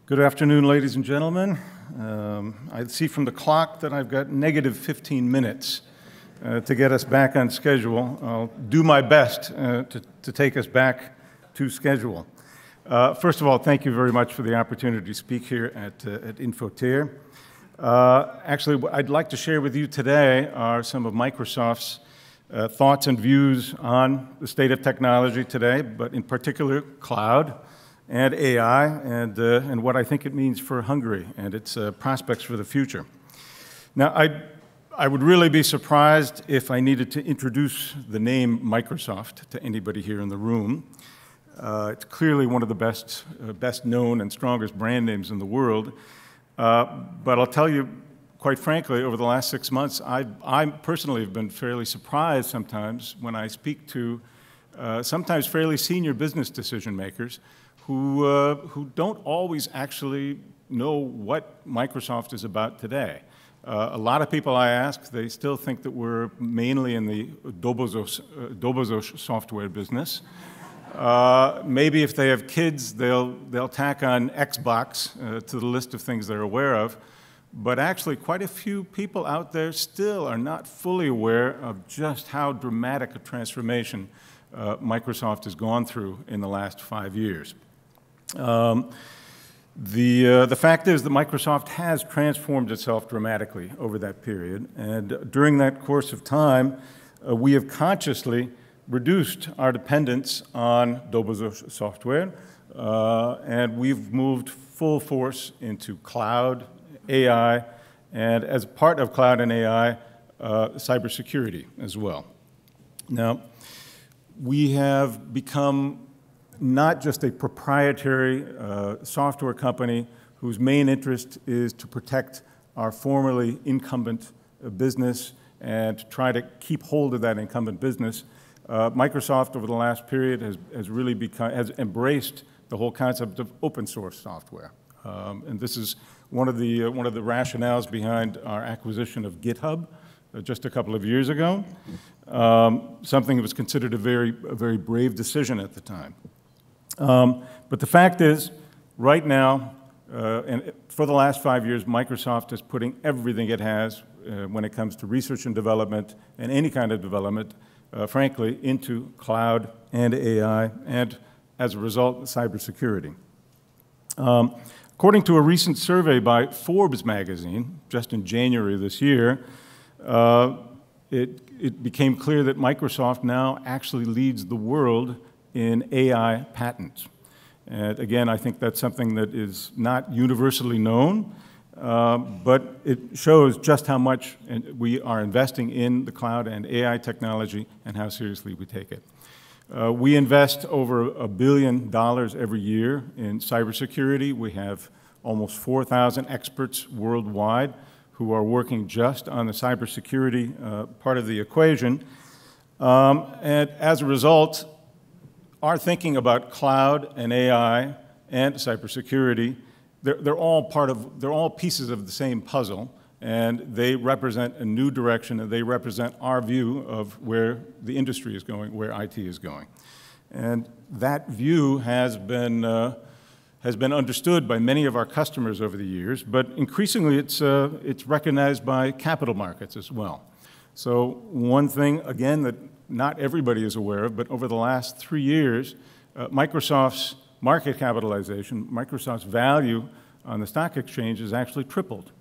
Good afternoon, ladies and gentlemen. I see from the clock that I've got negative 15 minutes to get us back on schedule. I'll do my best to take us back to schedule. First of all, thank you very much for the opportunity to speak here at Infotér. Actually, what I'd like to share with you today are some of Microsoft's thoughts and views on the state of technology today, but in particular, cloud and AI, and what I think it means for Hungary and its prospects for the future. Now, I would really be surprised if I needed to introduce the name Microsoft to anybody here in the room. It's clearly one of the best known and strongest brand names in the world. But I'll tell you, quite frankly, over the last 6 months, I personally have been fairly surprised sometimes when I speak to sometimes fairly senior business decision makers who don't always actually know what Microsoft is about today. A lot of people I ask, they still think that we're mainly in the dobozos software business. Maybe if they have kids, they'll tack on Xbox to the list of things they're aware of. But actually, quite a few people out there still are not fully aware of just how dramatic a transformation Microsoft has gone through in the last 5 years. The fact is that Microsoft has transformed itself dramatically over that period, and during that course of time, we have consciously reduced our dependence on dobozos software, and we've moved full force into cloud, AI, and as part of cloud and AI, cybersecurity as well. Now, we have become not just a proprietary software company whose main interest is to protect our formerly incumbent business and try to keep hold of that incumbent business. Microsoft, over the last period, has embraced the whole concept of open source software, and this is one of the rationales behind our acquisition of GitHub just a couple of years ago. Something that was considered a very brave decision at the time. But the fact is, right now, and for the last 5 years, Microsoft is putting everything it has when it comes to research and development and any kind of development, frankly, into cloud and AI, and as a result, cybersecurity. According to a recent survey by Forbes magazine, just in January of this year, it became clear that Microsoft now actually leads the world in AI patents. And again, I think that's something that is not universally known, but it shows just how much we are investing in the cloud and AI technology and how seriously we take it. We invest over $1 billion every year in cybersecurity. We have almost 4,000 experts worldwide who are working just on the cybersecurity part of the equation. And as a result, our thinking about cloud and AI and cybersecurity, they're all pieces of the same puzzle, and they represent a new direction, and they represent our view of where the industry is going, where IT is going. And that view has been understood by many of our customers over the years, but increasingly it's recognized by capital markets as well. So one thing, again, that not everybody is aware of, but over the last 3 years, Microsoft's market capitalization, Microsoft's value on the stock exchange has actually tripled.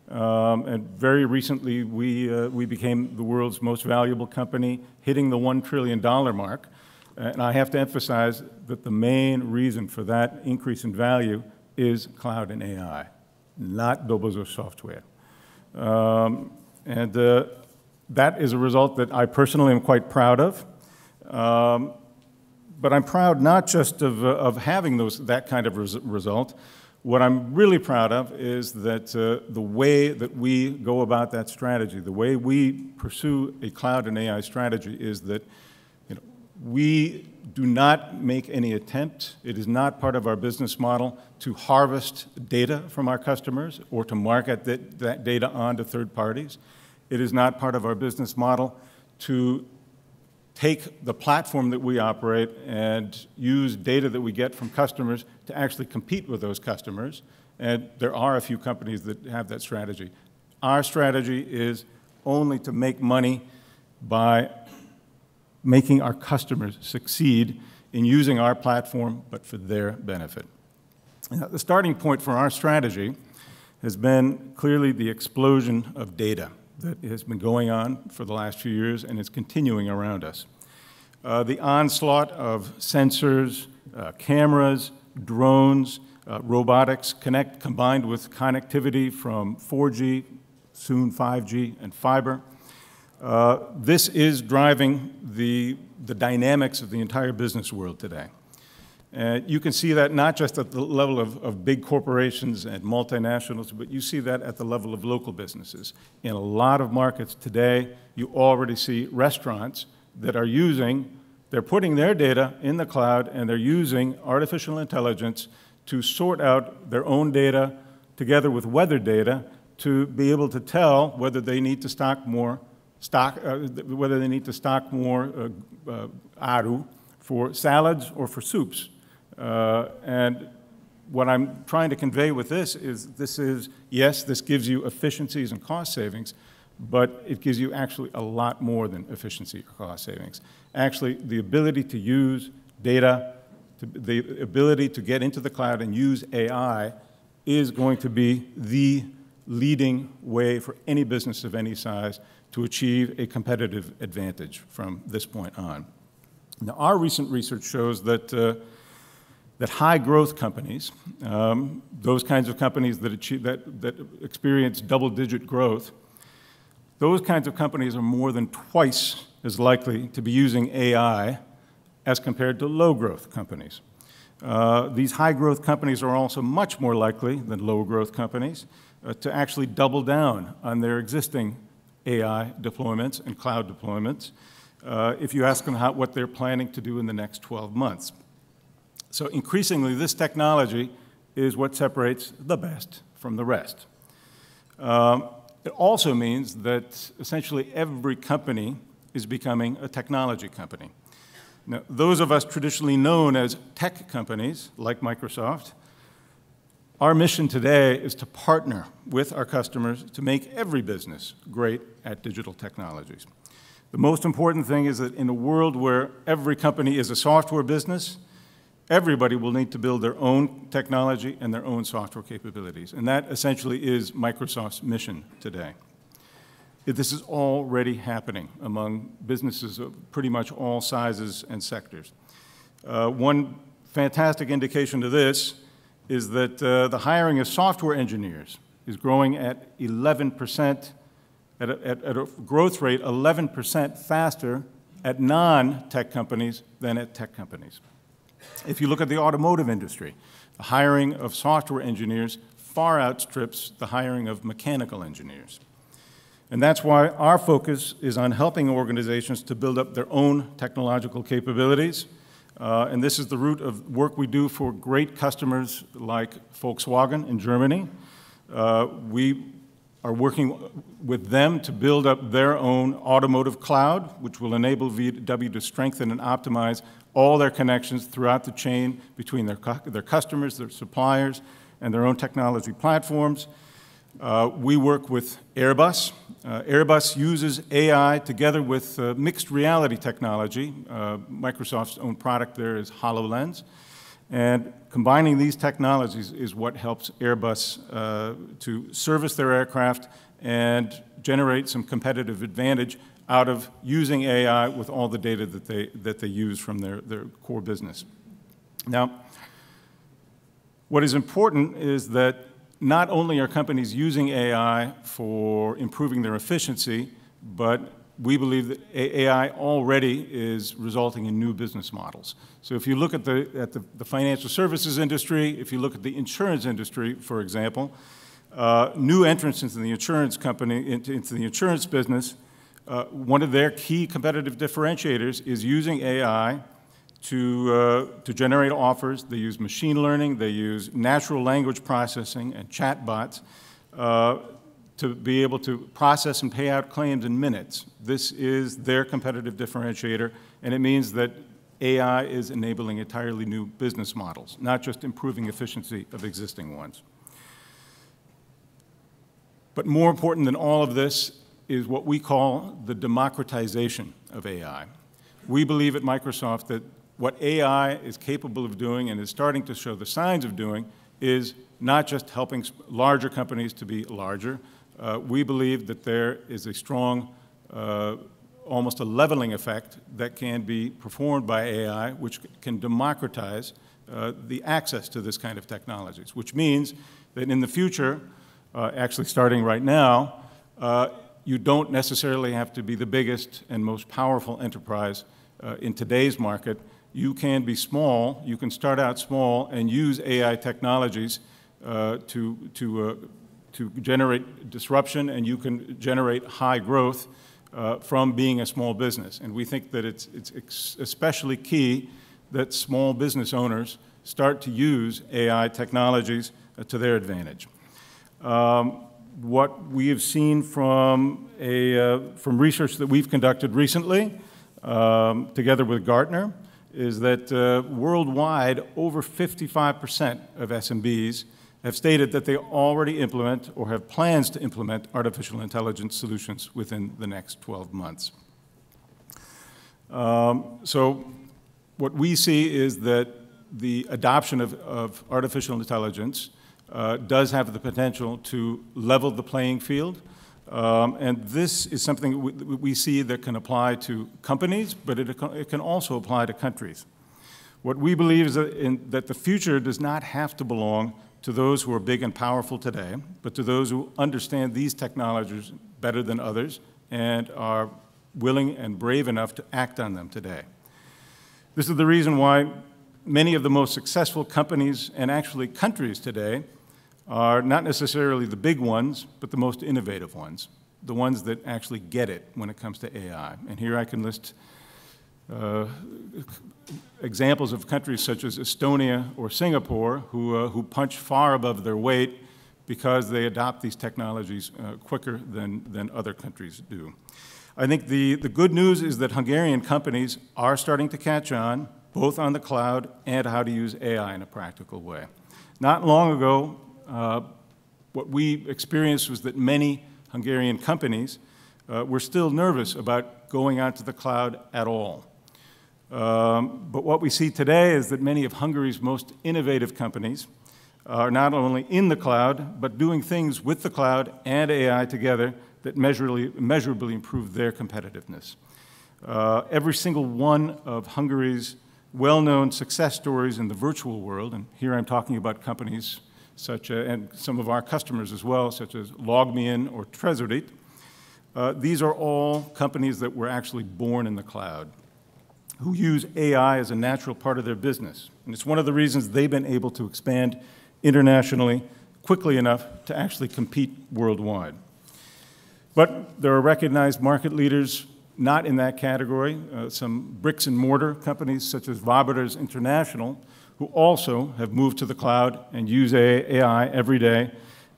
And very recently, we became the world's most valuable company, hitting the $1 trillion mark. And I have to emphasize that the main reason for that increase in value is cloud and AI, not dobozos software. That is a result that I personally am quite proud of. But I'm proud not just of having that kind of result. What I'm really proud of is that the way that we go about that strategy, the way we pursue a cloud and AI strategy is that we do not make any attempt, it is not part of our business model to harvest data from our customers or to market that data on to third parties. It is not part of our business model to take the platform that we operate and use data that we get from customers to actually compete with those customers. And there are a few companies that have that strategy. Our strategy is only to make money by making our customers succeed in using our platform, but for their benefit. Now, the starting point for our strategy has been clearly the explosion of data that has been going on for the last few years and is continuing around us. The onslaught of sensors, cameras, drones, robotics combined with connectivity from 4G, soon 5G, and fiber. This is driving the dynamics of the entire business world today. You can see that not just at the level of big corporations and multinationals, but you see that at the level of local businesses. In a lot of markets today, you already see restaurants that are they're putting their data in the cloud and they're using artificial intelligence to sort out their own data together with weather data to be able to tell whether they need to stock more aru for salads or for soups. And what I'm trying to convey with this is, yes, this gives you efficiencies and cost savings, but it gives you actually a lot more than efficiency or cost savings. Actually, the ability to use data, the ability to get into the cloud and use AI is going to be the leading way for any business of any size to achieve a competitive advantage from this point on. Now, our recent research shows that that high-growth companies, those kinds of companies that experience double-digit growth, those kinds of companies are more than twice as likely to be using AI as compared to low-growth companies. These high-growth companies are also much more likely than low-growth companies to actually double down on their existing AI deployments and cloud deployments if you ask them what they're planning to do in the next 12 months. So increasingly, this technology is what separates the best from the rest. It also means that essentially every company is becoming a technology company. Now, those of us traditionally known as tech companies, like Microsoft, our mission today is to partner with our customers to make every business great at digital technologies. The most important thing is that in a world where every company is a software business, everybody will need to build their own technology and their own software capabilities. And that essentially is Microsoft's mission today. This is already happening among businesses of pretty much all sizes and sectors. One fantastic indication to this is that the hiring of software engineers is growing at 11%, at a growth rate 11% faster at non-tech companies than at tech companies. If you look at the automotive industry, the hiring of software engineers far outstrips the hiring of mechanical engineers. And that's why our focus is on helping organizations to build up their own technological capabilities. And this is the root of work we do for great customers like Volkswagen in Germany. We are working with them to build up their own automotive cloud, which will enable VW to strengthen and optimize all their connections throughout the chain between their customers, their suppliers, and their own technology platforms. We work with Airbus. Airbus uses AI together with mixed reality technology. Microsoft's own product there is HoloLens. And combining these technologies is what helps Airbus to service their aircraft and generate some competitive advantage out of using AI with all the data that they use from their core business. Now, what is important is that not only are companies using AI for improving their efficiency, but we believe that AI already is resulting in new business models. So if you look at the financial services industry, if you look at the insurance industry, for example, new entrants into the insurance company, into the insurance business, one of their key competitive differentiators is using AI to generate offers. They use machine learning, they use natural language processing and chatbots to be able to process and pay out claims in minutes. This is their competitive differentiator, and it means that AI is enabling entirely new business models, not just improving efficiency of existing ones. But more important than all of this is what we call the democratization of AI. We believe at Microsoft that what AI is capable of doing and is starting to show the signs of doing is not just helping larger companies to be larger. We believe that there is a strong, almost a leveling effect that can be performed by AI, which can democratize the access to this kind of technologies, which means that in the future, actually starting right now, you don't necessarily have to be the biggest and most powerful enterprise in today's market. You can be small, you can start out small and use AI technologies to generate disruption, and you can generate high growth from being a small business. And we think that it's especially key that small business owners start to use AI technologies to their advantage. What we have seen from research that we've conducted recently, together with Gartner, is that worldwide, over 55% of SMBs have stated that they already implement or have plans to implement artificial intelligence solutions within the next 12 months. So what we see is that the adoption of artificial intelligence does have the potential to level the playing field. And this is something we see that can apply to companies, but it can also apply to countries. What we believe is that the future does not have to belong to those who are big and powerful today, but to those who understand these technologies better than others and are willing and brave enough to act on them today. This is the reason why many of the most successful companies and actually countries today are not necessarily the big ones, but the most innovative ones, the ones that actually get it when it comes to AI. And here I can list examples of countries such as Estonia or Singapore who punch far above their weight because they adopt these technologies quicker than other countries do. I think the good news is that Hungarian companies are starting to catch on, both on the cloud and how to use AI in a practical way. Not long ago, what we experienced was that many Hungarian companies were still nervous about going onto the cloud at all. But what we see today is that many of Hungary's most innovative companies are not only in the cloud, but doing things with the cloud and AI together that measurably improve their competitiveness. Every single one of Hungary's well-known success stories in the virtual world, and here I'm talking about companies such and some of our customers as well, such as Milyen or tizedik, these are all companies that were actually born in the cloud, who use AI as a natural part of their business. And it's one of the reasons they've been able to expand internationally quickly enough to actually compete worldwide. But there are recognized market leaders not in that category, some bricks and mortar companies such as Vállalat International, who also have moved to the cloud and use AI every day.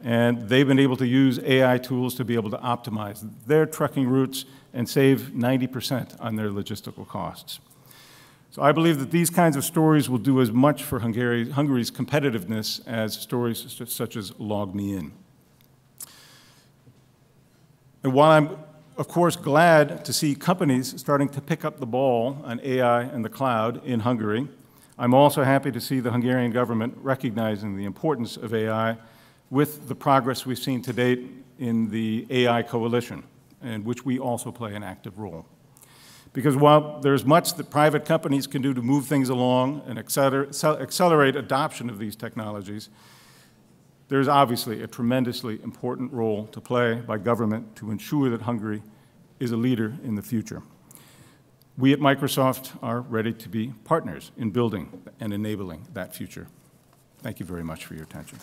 And they've been able to use AI tools to be able to optimize their trucking routes and save 90% on their logistical costs. So I believe that these kinds of stories will do as much for Hungary's competitiveness as stories such as Milyen. And while I'm, of course, glad to see companies starting to pick up the ball on AI and the cloud in Hungary, I'm also happy to see the Hungarian government recognizing the importance of AI with the progress we've seen to date in the AI coalition, in which we also play an active role. Because while there's much that private companies can do to move things along and accelerate adoption of these technologies, there's obviously a tremendously important role to play by government to ensure that Hungary is a leader in the future. We at Microsoft are ready to be partners in building and enabling that future. Thank you very much for your attention.